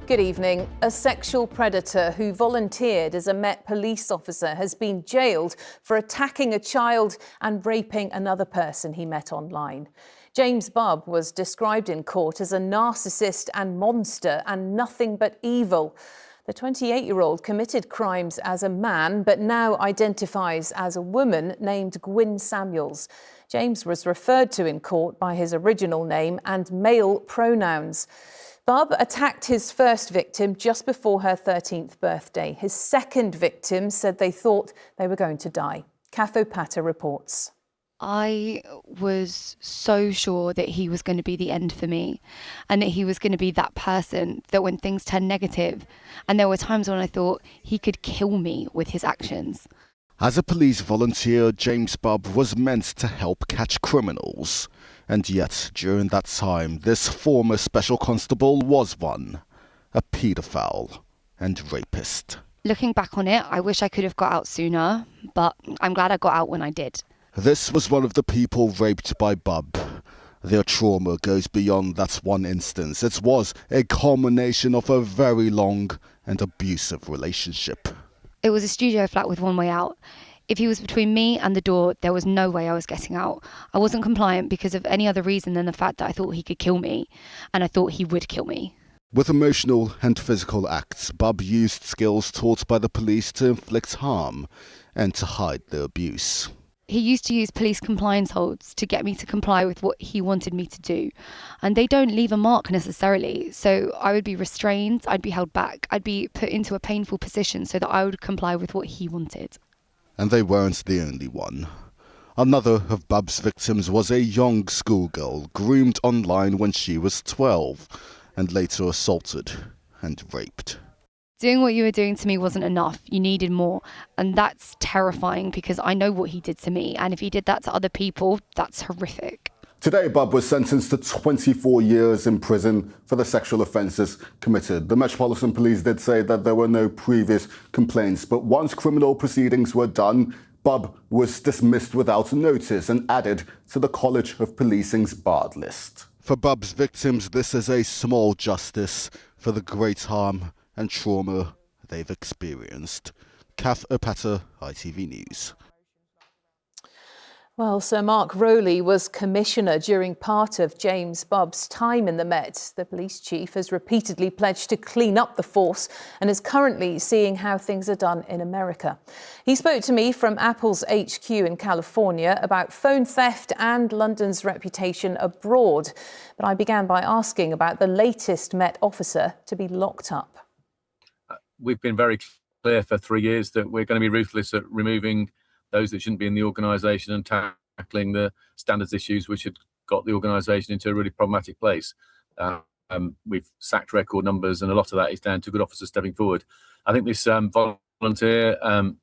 Good evening. A sexual predator who volunteered as a Met police officer has been jailed for attacking a child and raping another person he met online. James Bubb was described in court as a narcissist and monster and nothing but evil. The 28-year-old committed crimes as a man, but now identifies as a woman named Gwyn Samuels. James was referred to in court by his original name and male pronouns. Bubb attacked his first victim just before her 13th birthday. His second victim said they thought they were going to die. A40 reports. I was so sure that he was going to be the end for me and that he was going to be that person that when things turned negative, and there were times when I thought he could kill me with his actions. As a police volunteer, James Bubb was meant to help catch criminals. And yet, during that time, this former special constable was a paedophile and rapist. Looking back on it, I wish I could have got out sooner, but I'm glad I got out when I did. This was one of the people raped by Bubb. Their trauma goes beyond that one instance. It was a culmination of a very long and abusive relationship. It was a studio flat with one way out. If he was between me and the door, there was no way I was getting out. I wasn't compliant because of any other reason than the fact that I thought he could kill me, and I thought he would kill me. With emotional and physical acts, Bubb used skills taught by the police to inflict harm and to hide the abuse. He used to use police compliance holds to get me to comply with what he wanted me to do. And they don't leave a mark necessarily. So I would be restrained, I'd be held back, I'd be put into a painful position so that I would comply with what he wanted. And they weren't the only one. Another of Bubb's victims was a young schoolgirl groomed online when she was 12 and later assaulted and raped. Doing what you were doing to me wasn't enough. You needed more. And that's terrifying because I know what he did to me. And if he did that to other people, that's horrific. Today, Bubb was sentenced to 24 years in prison for the sexual offences committed. The Metropolitan Police did say that there were no previous complaints, but once criminal proceedings were done, Bubb was dismissed without notice and added to the College of Policing's barred list. For Bubb's victims, this is a small justice for the great harm and trauma they've experienced. A40 ITV News. Well, Sir Mark Rowley was commissioner during part of James Bubb's time in the Met. The police chief has repeatedly pledged to clean up the force and is currently seeing how things are done in America. He spoke to me from Apple's HQ in California about phone theft and London's reputation abroad. But I began by asking about the latest Met officer to be locked up. We've been very clear for 3 years that we're going to be ruthless at removing those that shouldn't be in the organisation and tackling the standards issues which had got the organisation into a really problematic place. We've sacked record numbers, and a lot of that is down to good officers stepping forward. I think this volunteer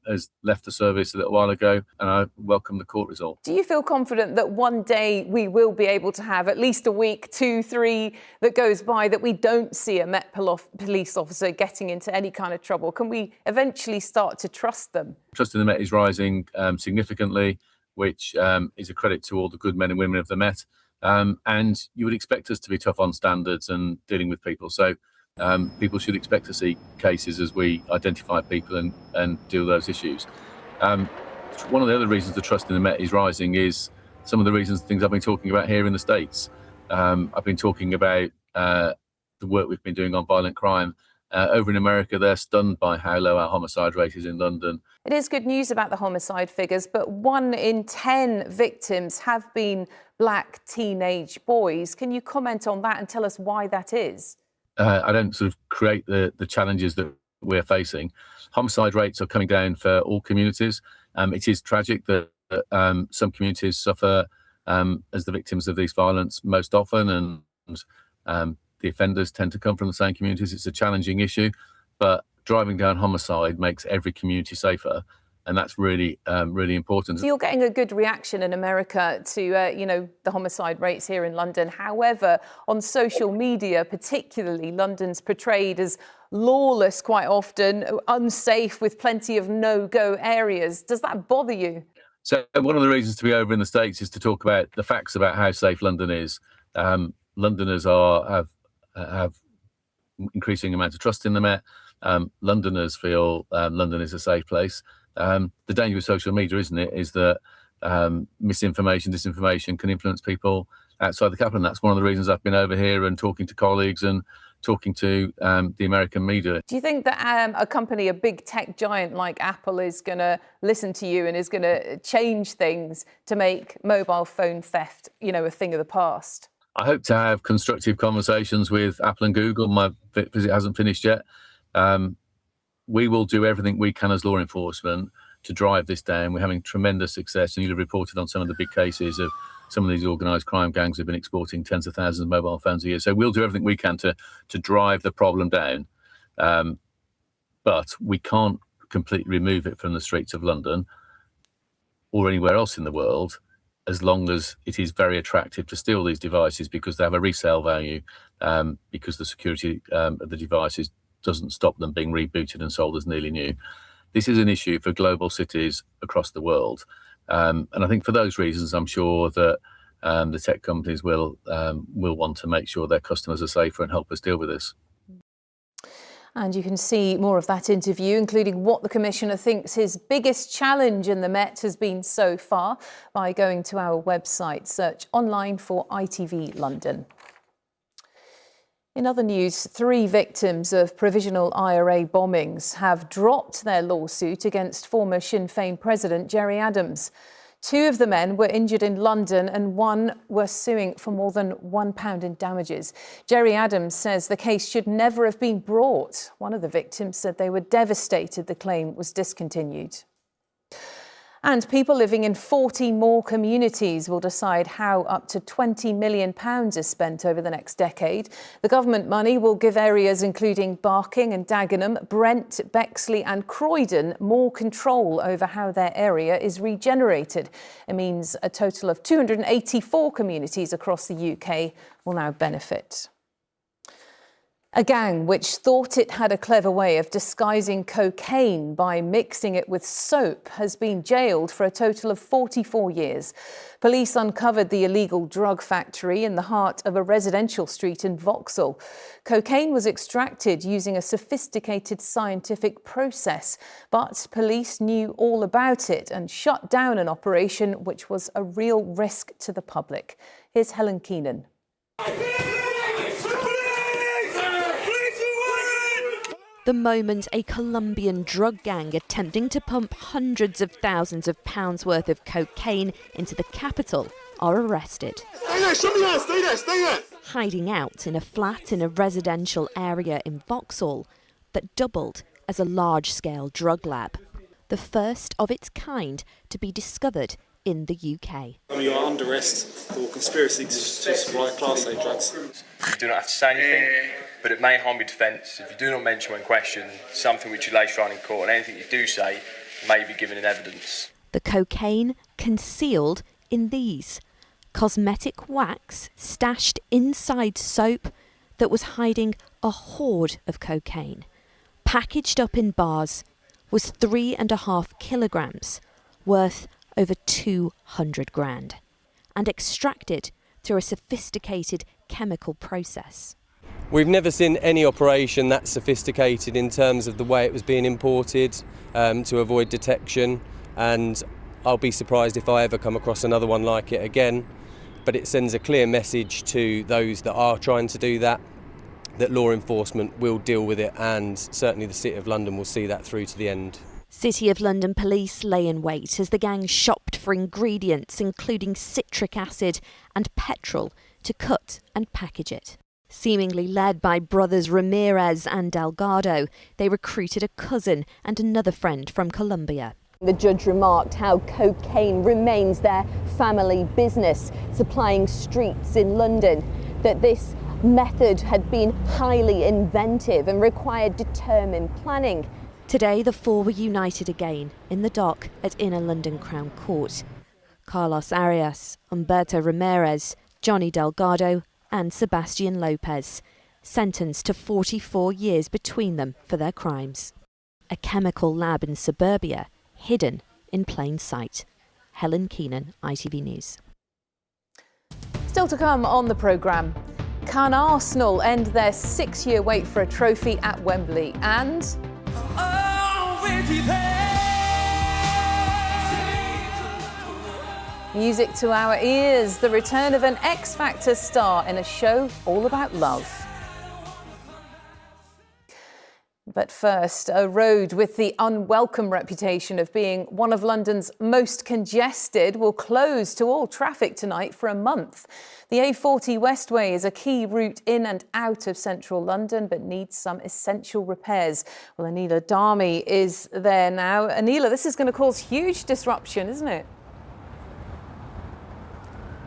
has left the service a little while ago, and I welcome the court result. Do you feel confident that one day we will be able to have at least a week, 2, 3 that goes by that we don't see a Met police officer getting into any kind of trouble? Can we eventually start to trust them? Trust in the Met is rising significantly, which is a credit to all the good men and women of the Met. And you would expect us to be tough on standards and dealing with people. So people should expect to see cases as we identify people and deal with those issues. One of the other reasons the trust in the Met is rising is some of the reasons, things I've been talking about here in the States. I've been talking about the work we've been doing on violent crime. Over in America, they're stunned by how low our homicide rate is in London. It is good news about the homicide figures, but 1 in 10 victims have been black teenage boys. Can you comment on that and tell us why that is? I don't sort of create the challenges that we're facing. Homicide rates are coming down for all communities. It is tragic that some communities suffer as the victims of these violence most often, and the offenders tend to come from the same communities. It's a challenging issue, but driving down homicide makes every community safer. And that's really, really important. So you're getting a good reaction in America to, the homicide rates here in London. However, on social media, particularly, London's portrayed as lawless quite often, unsafe with plenty of no-go areas. Does that bother you? So one of the reasons to be over in the States is to talk about the facts about how safe London is. Londoners have increasing amount of trust in the Met. Londoners feel London is a safe place. The danger with social media, isn't it, is that misinformation, disinformation can influence people outside the capital. And that's one of the reasons I've been over here and talking to colleagues and talking to the American media. Do you think that a company, a big tech giant like Apple, is going to listen to you and is going to change things to make mobile phone theft, a thing of the past? I hope to have constructive conversations with Apple and Google. My visit hasn't finished yet. We will do everything we can as law enforcement to drive this down. We're having tremendous success, and you've reported on some of the big cases of some of these organised crime gangs have been exporting tens of thousands of mobile phones a year. So we'll do everything we can to drive the problem down. But we can't completely remove it from the streets of London or anywhere else in the world, as long as it is very attractive to steal these devices because they have a resale value, because the security of the devices doesn't stop them being rebooted and sold as nearly new. This is an issue for global cities across the world. And I think for those reasons, I'm sure that the tech companies will want to make sure their customers are safer and help us deal with this. And you can see more of that interview, including what the Commissioner thinks his biggest challenge in the Met has been so far, by going to our website. Search online for ITV London. In other news, 3 victims of provisional IRA bombings have dropped their lawsuit against former Sinn Féin President Gerry Adams. 2 of the men were injured in London and 1 were suing for more than £1 in damages. Gerry Adams says the case should never have been brought. One of the victims said they were devastated the claim was discontinued. And people living in 40 more communities will decide how up to £20 million is spent over the next decade. The government money will give areas including Barking and Dagenham, Brent, Bexley and Croydon more control over how their area is regenerated. It means a total of 284 communities across the UK will now benefit. A gang which thought it had a clever way of disguising cocaine by mixing it with soap has been jailed for a total of 44 years. Police uncovered the illegal drug factory in the heart of a residential street in Vauxhall. Cocaine was extracted using a sophisticated scientific process, but police knew all about it and shut down an operation which was a real risk to the public. Here's Helen Keenan. The moment a Colombian drug gang attempting to pump hundreds of thousands of pounds worth of cocaine into the capital are arrested. Stay there, stay there, stay there! Hiding out in a flat in a residential area in Vauxhall that doubled as a large-scale drug lab. The first of its kind to be discovered in the UK. You are under arrest for conspiracy to supply Class A drugs. You do not have to say anything, but it may harm your defence if you do not mention when questioned something which you later on in court, and anything you do say may be given in evidence. The cocaine concealed in these cosmetic wax stashed inside soap that was hiding a hoard of cocaine. Packaged up in bars was 3.5 kilograms, worth over 200 grand, and extracted through a sophisticated chemical process. We've never seen any operation that sophisticated in terms of the way it was being imported to avoid detection, and I'll be surprised if I ever come across another one like it again. But it sends a clear message to those that are trying to do that law enforcement will deal with it, and certainly the City of London will see that through to the end. City of London police lay in wait as the gang shopped for ingredients including citric acid and petrol to cut and package it. Seemingly led by brothers Ramirez and Delgado, they recruited a cousin and another friend from Colombia. The judge remarked how cocaine remains their family business, supplying streets in London, that this method had been highly inventive and required determined planning. Today, the 4 were united again in the dock at Inner London Crown Court. Carlos Arias, Humberto Ramirez, Johnny Delgado and Sebastian Lopez, sentenced to 44 years between them for their crimes. A chemical lab in suburbia, hidden in plain sight. Helen Keenan, ITV News. Still to come on the programme. can Arsenal end their 6-year wait for a trophy at Wembley? And music to our ears, the return of an X Factor star in a show all about love. But first, a road with the unwelcome reputation of being one of London's most congested will close to all traffic tonight for a month. The A40 Westway is a key route in and out of central London, but needs some essential repairs. Well, Anila Dami is there now. Anila, this is going to cause huge disruption, isn't it?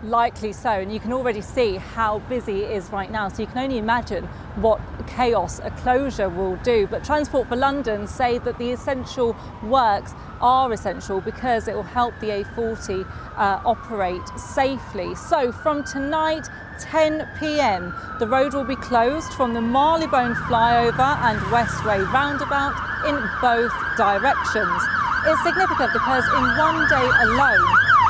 Likely so, and you can already see how busy it is right now, so you can only imagine what chaos a closure will do. But Transport for London say that the essential works are essential because it will help the A40 operate safely. So from tonight 10 p.m. the road will be closed from the Marylebone flyover and Westway roundabout in both directions. It's significant because in one day alone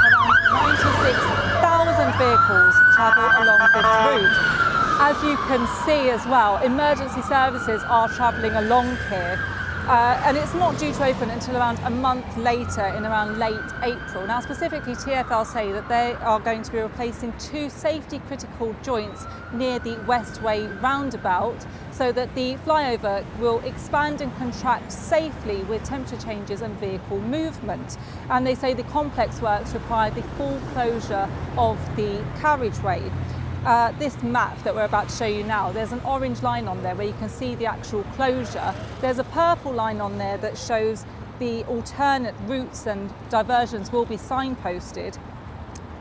around 96,000 vehicles travel along this route. As you can see as well, emergency services are travelling along here. And it's not due to open until around a month later, in around late April. Now, specifically, TfL say that they are going to be replacing 2 safety critical joints near the Westway roundabout so that the flyover will expand and contract safely with temperature changes and vehicle movement. And they say the complex works require the full closure of the carriageway. This map that we're about to show you now, there's an orange line on there where you can see the actual closure. There's a purple line on there that shows the alternate routes and diversions will be signposted.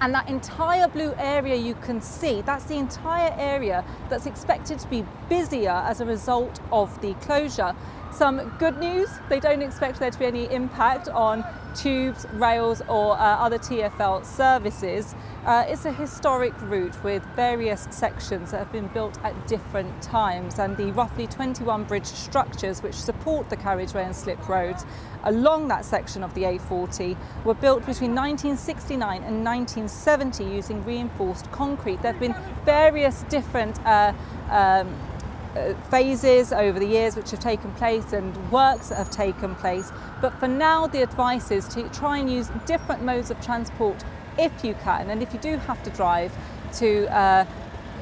And that entire blue area you can see, that's the entire area that's expected to be busier as a result of the closure. Some good news, they don't expect there to be any impact on tubes, rails or other TfL services. It's a historic route with various sections that have been built at different times, and the roughly 21 bridge structures which support the carriageway and slip roads along that section of the A40 were built between 1969 and 1970 using reinforced concrete. There have been various different phases over the years which have taken place and works that have taken place, but for now the advice is to try and use different modes of transport if you can, and if you do have to drive, to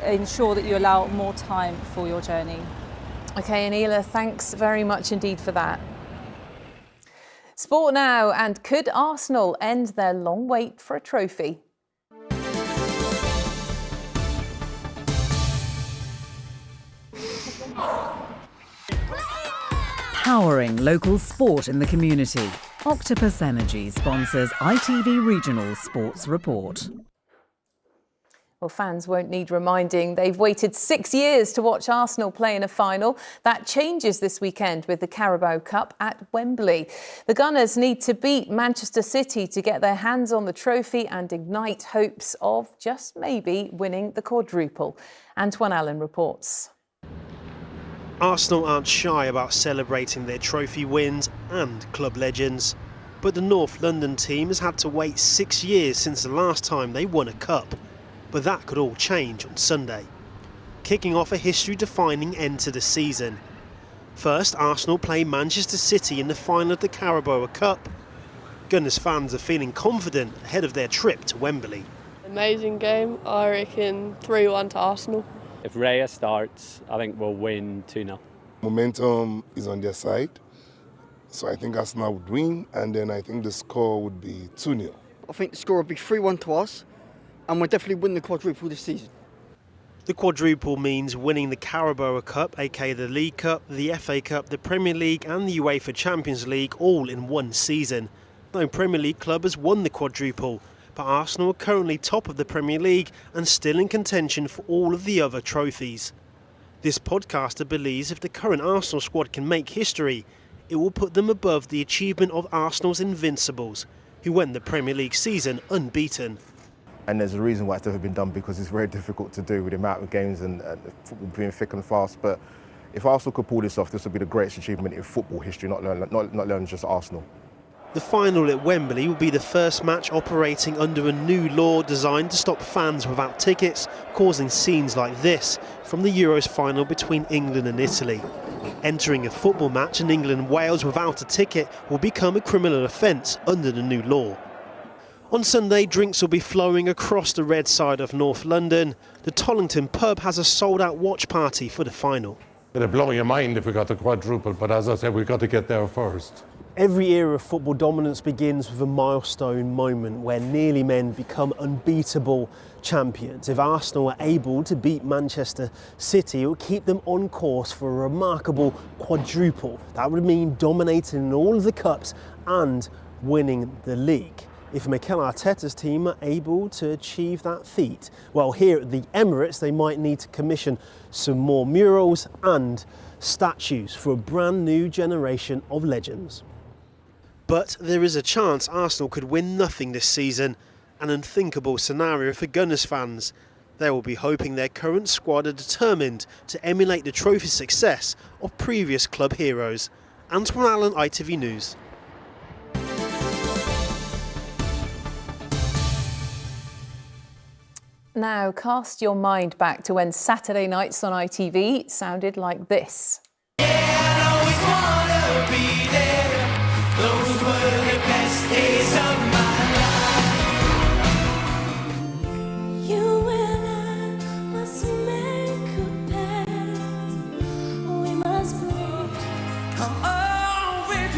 ensure that you allow more time for your journey. Okay, Anila, thanks very much indeed for that. Sport now, and could Arsenal end their long wait for a trophy? Powering local sport in the community. Octopus Energy sponsors ITV Regional Sports Report. Well, fans won't need reminding. They've waited 6 years to watch Arsenal play in a final. That changes this weekend with the Carabao Cup at Wembley. The Gunners need to beat Manchester City to get their hands on the trophy and ignite hopes of just maybe winning the quadruple. Antoine Allen reports. Arsenal aren't shy about celebrating their trophy wins and club legends. But the North London team has had to wait 6 years since the last time they won a cup. But that could all change on Sunday, kicking off a history-defining end to the season. First, Arsenal play Manchester City in the final of the Carabao Cup. Gunners fans are feeling confident ahead of their trip to Wembley. Amazing game, I reckon 3-1 to Arsenal. If Raya starts, I think we'll win 2-0. Momentum is on their side, so I think Arsenal would win, and then I think the score would be 2-0. I think the score would be 3-1 to us, and we'll definitely win the quadruple this season. The quadruple means winning the Carabao Cup, aka the League Cup, the FA Cup, the Premier League and the UEFA Champions League all in one season. No Premier League club has won the quadruple, but Arsenal are currently top of the Premier League and still in contention for all of the other trophies. This podcaster believes if the current Arsenal squad can make history, it will put them above the achievement of Arsenal's Invincibles, who went the Premier League season unbeaten. And there's a reason why it's never been done, because it's very difficult to do with the amount of games and football being thick and fast. But if Arsenal could pull this off, this would be the greatest achievement in football history, not just Arsenal. The final at Wembley will be the first match operating under a new law designed to stop fans without tickets causing scenes like this from the Euros final between England and Italy. Entering a football match in England and Wales without a ticket will become a criminal offence under the new law. On Sunday, drinks will be flowing across the red side of North London. The Tollington pub has a sold-out watch party for the final. It'd blow your mind if we got the quadruple, but as I said, we've got to get there first. Every era of football dominance begins with a milestone moment where nearly men become unbeatable champions. If Arsenal are able to beat Manchester City, it will keep them on course for a remarkable quadruple. That would mean dominating in all of the cups and winning the league. If Mikel Arteta's team are able to achieve that feat, well, here at the Emirates, they might need to commission some more murals and statues for a brand new generation of legends. But there is a chance Arsenal could win nothing this season, an unthinkable scenario for Gunners fans. They will be hoping their current squad are determined to emulate the trophy success of previous club heroes. Antoine Allen, ITV News. Now, cast your mind back to when Saturday nights on ITV sounded like this. Those were the best days of my life. You and I must make a pact. We must both come on with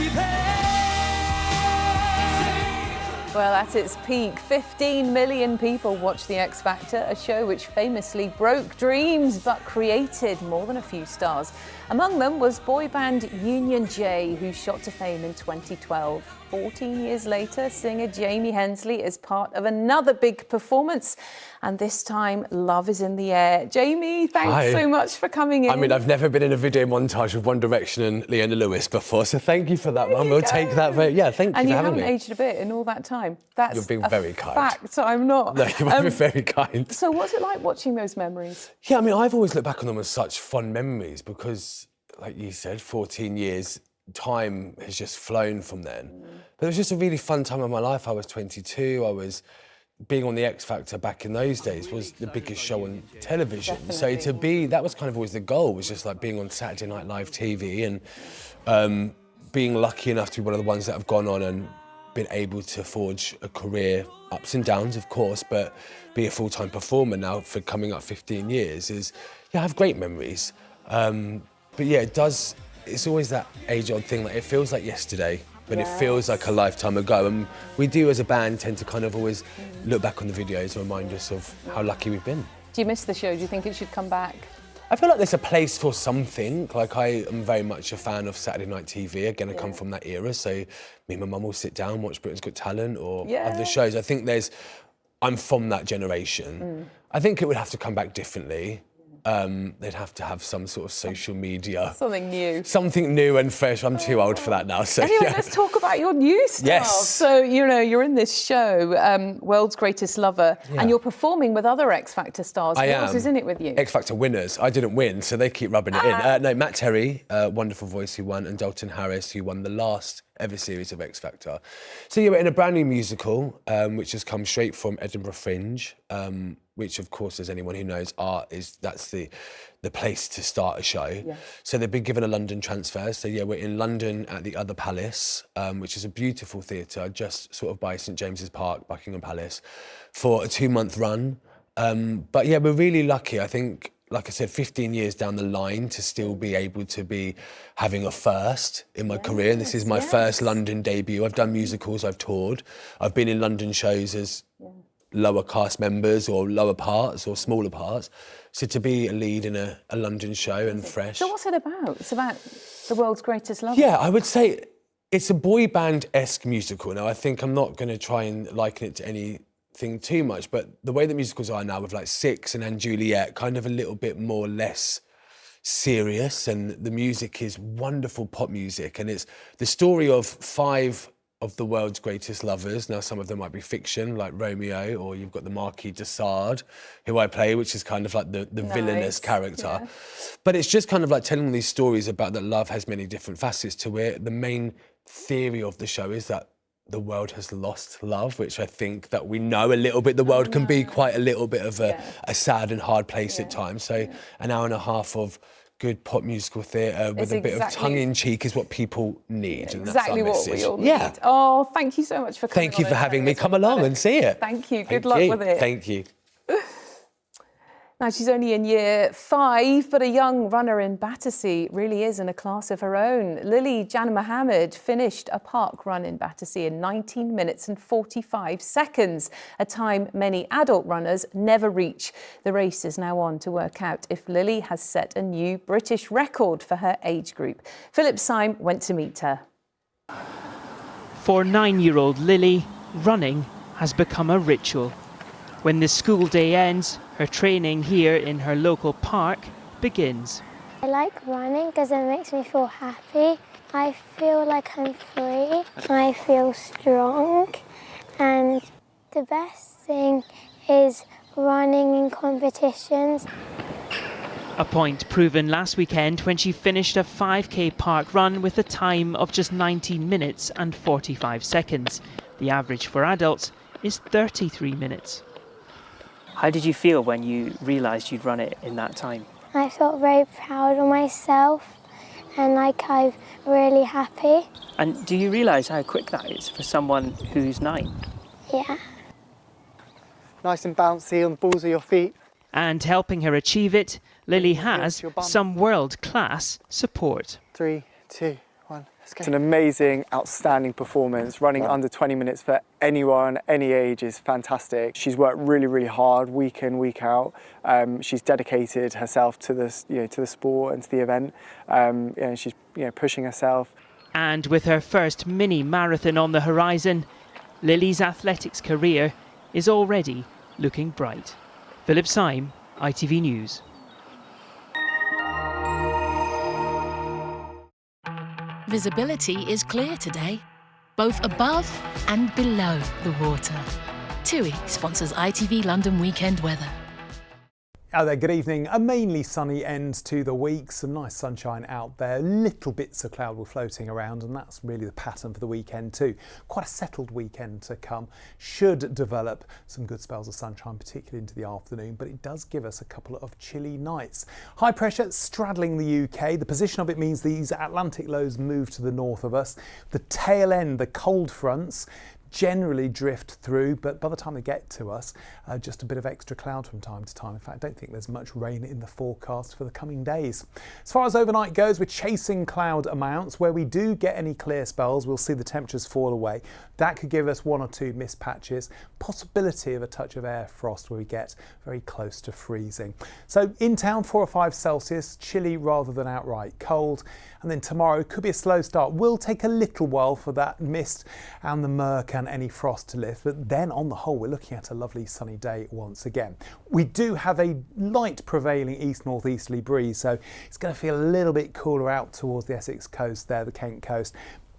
Well, at its peak, 15 million people watched The X Factor, a show which famously broke dreams but created more than a few stars. Among them was boy band Union J, who shot to fame in 2012. 14 years later, singer Jamie Hensley is part of another big performance, and this time Love is in the Air. Jamie, thanks so much for coming in. I mean, I've never been in a video montage of One Direction and Leona Lewis before, so thank you for that one. We'll take that. Thank you for having me. And you haven't aged a bit in all that time. That's You're being very kind. Fact, I'm not. No, you're being very kind. So what's it like watching those memories? Yeah, I mean, I've always looked back on them as such fond memories because, like you said, 14 years, time has just flown from then. But it was just a really fun time of my life. I was 22, I was being on The X Factor back in those days was the biggest show on television. Definitely. So to be, that was kind of always the goal, was just like being on Saturday Night Live TV and being lucky enough to be one of the ones that have gone on and been able to forge a career, ups and downs of course, but be a full-time performer now for coming up 15 years is, yeah, I have great memories. But yeah, it's always that age-old thing, like it feels like yesterday, but it feels like a lifetime ago. And we do as a band tend to kind of always look back on the videos and remind us of how lucky we've been. Do you miss the show? Do you think it should come back? I feel like there's a place for something. Like I am very much a fan of Saturday Night TV. Again, I come from that era, so me and my mum will sit down, watch Britain's Got Talent or other shows. I think I'm from that generation. I think it would have to come back differently. They'd have to have some sort of social media. Something new. Something new and fresh. I'm too old for that now. So anyway, let's talk about your new stuff. Yes. So, you're in this show, World's Greatest Lover, and you're performing with other X Factor stars. Who else is in it with you? X Factor winners. I didn't win, so they keep rubbing it in. No, Matt Terry, wonderful voice, who won, and Dalton Harris, who won the last ever series of X Factor. So we're in a brand new musical, which has come straight from Edinburgh Fringe, which of course, as anyone who knows art that's the place to start a show. Yeah. So they've been given a London transfer. So we're in London at the Other Palace, which is a beautiful theatre just sort of by St James's Park, Buckingham Palace, for a 2-month run. But yeah, we're really lucky. I think, like I said, 15 years down the line to still be able to be having a first in my career. And this is my first London debut. I've done musicals, I've toured. I've been in London shows as lower cast members or lower parts or smaller parts. So to be a lead in a London show and fresh. So what's it about? It's about the world's greatest lover. Yeah, I would say it's a boy band-esque musical. Now, I think I'm not going to try and liken it to anything too much, but the way that musicals are now with like Six and Juliet, kind of a little bit more less serious, and the music is wonderful pop music, and it's the story of 5 of the world's greatest lovers. Now, some of them might be fiction, like Romeo, or you've got the Marquis de Sade, who I play, which is kind of like the villainous character. Yeah. But it's just kind of like telling these stories about that love has many different facets to it. The main theory of the show is that the world has lost love, which I think that we know a little bit. The world can be quite a little bit of a sad and hard place at times. So an hour and a half of good pop musical theatre with a bit of tongue-in-cheek is what people need. And Exactly that's our what we message. all need. Oh, thank you so much for coming. Thank you for having me. Come along and see it. Thank you. Good Thank luck you. with it. Thank you. Now, she's only in year 5, but a young runner in Battersea really is in a class of her own. Lily Jan Mohammed finished a park run in Battersea in 19 minutes and 45 seconds, a time many adult runners never reach. The race is now on to work out if Lily has set a new British record for her age group. Philip Syme went to meet her. For 9-year-old Lily, running has become a ritual. When the school day ends, her training here in her local park begins. I like running because it makes me feel happy. I feel like I'm free. I feel strong. And the best thing is running in competitions. A point proven last weekend when she finished a 5k park run with a time of just 19 minutes and 45 seconds. The average for adults is 33 minutes. How did you feel when you realised you'd run it in that time? I felt very proud of myself and like I'm really happy. And do you realise how quick that is for someone who's 9? Yeah. Nice and bouncy on the balls of your feet. And helping her achieve it, Lily has some world-class support. 3, 2, 1, let's go. It's an amazing, outstanding performance. Running under 20 minutes for anyone, any age is fantastic. She's worked really, really hard, week in, week out. She's dedicated herself to this, to the sport and to the event. She's, pushing herself. And with her first mini marathon on the horizon, Lily's athletics career is already looking bright. Philip Syme, ITV News. Visibility is clear today, both above and below the water. TUI sponsors ITV London weekend weather. Hi there, good evening. A mainly sunny end to the week, some nice sunshine out there, little bits of cloud were floating around, and that's really the pattern for the weekend too. Quite a settled weekend to come. Should develop some good spells of sunshine, particularly into the afternoon, but it does give us a couple of chilly nights. High pressure straddling the UK. The position of it means these Atlantic lows move to the north of us. The tail end, the cold fronts, generally drift through, but by the time they get to us, just a bit of extra cloud from time to time. In fact, I don't think there's much rain in the forecast for the coming days. As far as overnight goes, we're chasing cloud amounts. Where we do get any clear spells, we'll see the temperatures fall away. That could give us 1 or 2 mist patches, possibility of a touch of air frost where we get very close to freezing. So in town, 4 or 5 Celsius, chilly rather than outright cold. And then tomorrow could be a slow start. Will take a little while for that mist and the murk and any frost to lift, but then on the whole we're looking at a lovely sunny day once again. We do have a light prevailing east-northeasterly breeze, so it's going to feel a little bit cooler out towards the Essex coast there, the Kent coast.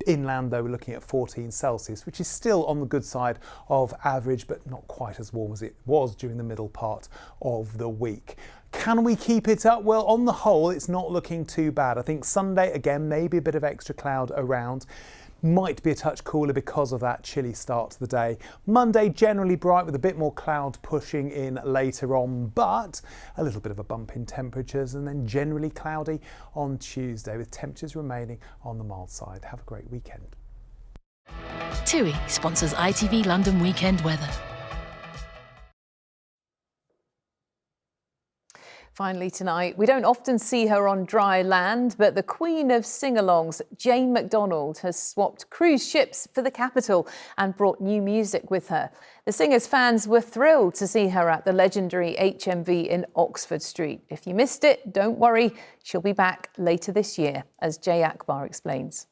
Inland though, we're looking at 14 Celsius, which is still on the good side of average, but not quite as warm as it was during the middle part of the week. Can we keep it up? Well, on the whole, it's not looking too bad. I think Sunday, again, maybe a bit of extra cloud around. Might be a touch cooler because of that chilly start to the day. Monday, generally bright with a bit more cloud pushing in later on, but a little bit of a bump in temperatures, and then generally cloudy on Tuesday with temperatures remaining on the mild side. Have a great weekend. TUI sponsors ITV London weekend weather. Finally tonight, we don't often see her on dry land, but the queen of sing-alongs, Jane Macdonald, has swapped cruise ships for the capital and brought new music with her. The singer's fans were thrilled to see her at the legendary HMV in Oxford Street. If you missed it, don't worry, she'll be back later this year, as Jay Akbar explains.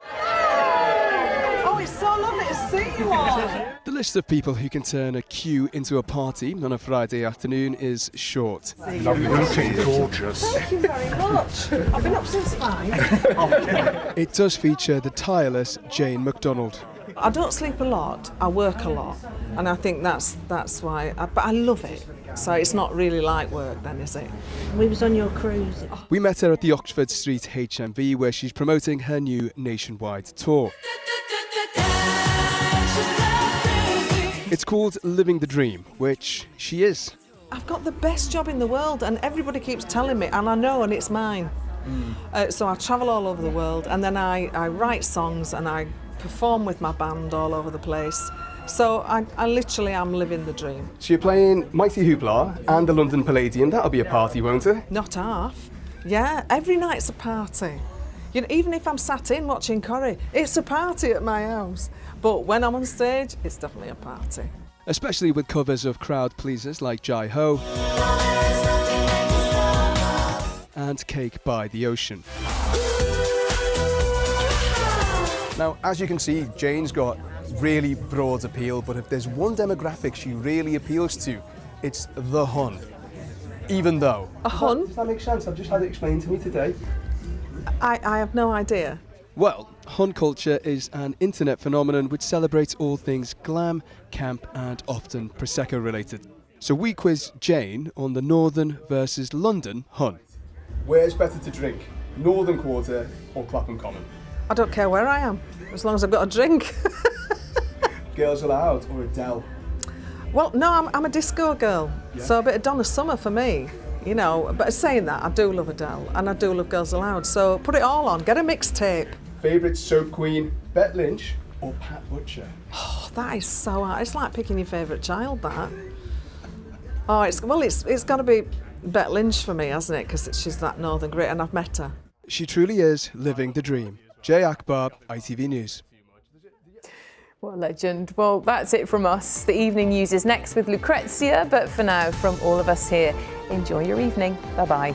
Oh, it's so lovely to see you all. The list of people who can turn a queue into a party on a Friday afternoon is short. Lovely to see you. Gorgeous. Thank you very much. I've been up since 5. Okay. It does feature the tireless Jane Macdonald. I don't sleep a lot, I work a lot, and I think that's why, but I love it. So it's not really like work then, is it? We was on your cruise. We met her at the Oxford Street HMV, where she's promoting her new nationwide tour. It's called Living the Dream, which she is. I've got the best job in the world and everybody keeps telling me, and I know, and it's mine. So I travel all over the world, and then I write songs and I perform with my band all over the place. So I literally am living the dream. So you're playing Mighty Hoopla and the London Palladium. That'll be a party, won't it? Not half. Yeah, every night's a party. You know, even if I'm sat in watching Corrie, it's a party at my house. But when I'm on stage, it's definitely a party. Especially with covers of crowd pleasers like Jai Ho and Cake by the Ocean. Now, as you can see, Jane's got really broad appeal, but if there's one demographic she really appeals to, it's the Hun. Even though... A Hun? Does that make sense? I've just had it explained to me today. I have no idea. Well, Hun culture is an internet phenomenon which celebrates all things glam, camp and often Prosecco related. So we quiz Jane on the Northern versus London Hun. Where's better to drink, Northern Quarter or Clapham Common? I don't care where I am, as long as I've got a drink. Girls Aloud or Adele? Well, no, I'm a disco girl, so a bit of Donna Summer for me, you know. But saying that, I do love Adele and I do love Girls Aloud, so put it all on, get a mixtape. Favourite soap queen, Bette Lynch or Pat Butcher? Oh, that is so hard. It's like picking your favourite child, that. Oh, it's got to be Bette Lynch for me, hasn't it? Because she's that northern grit and I've met her. She truly is living the dream. Jay Akbar, ITV News. What a legend. Well, that's it from us. The evening news is next with Lucrezia, but for now, from all of us here, enjoy your evening. Bye-bye.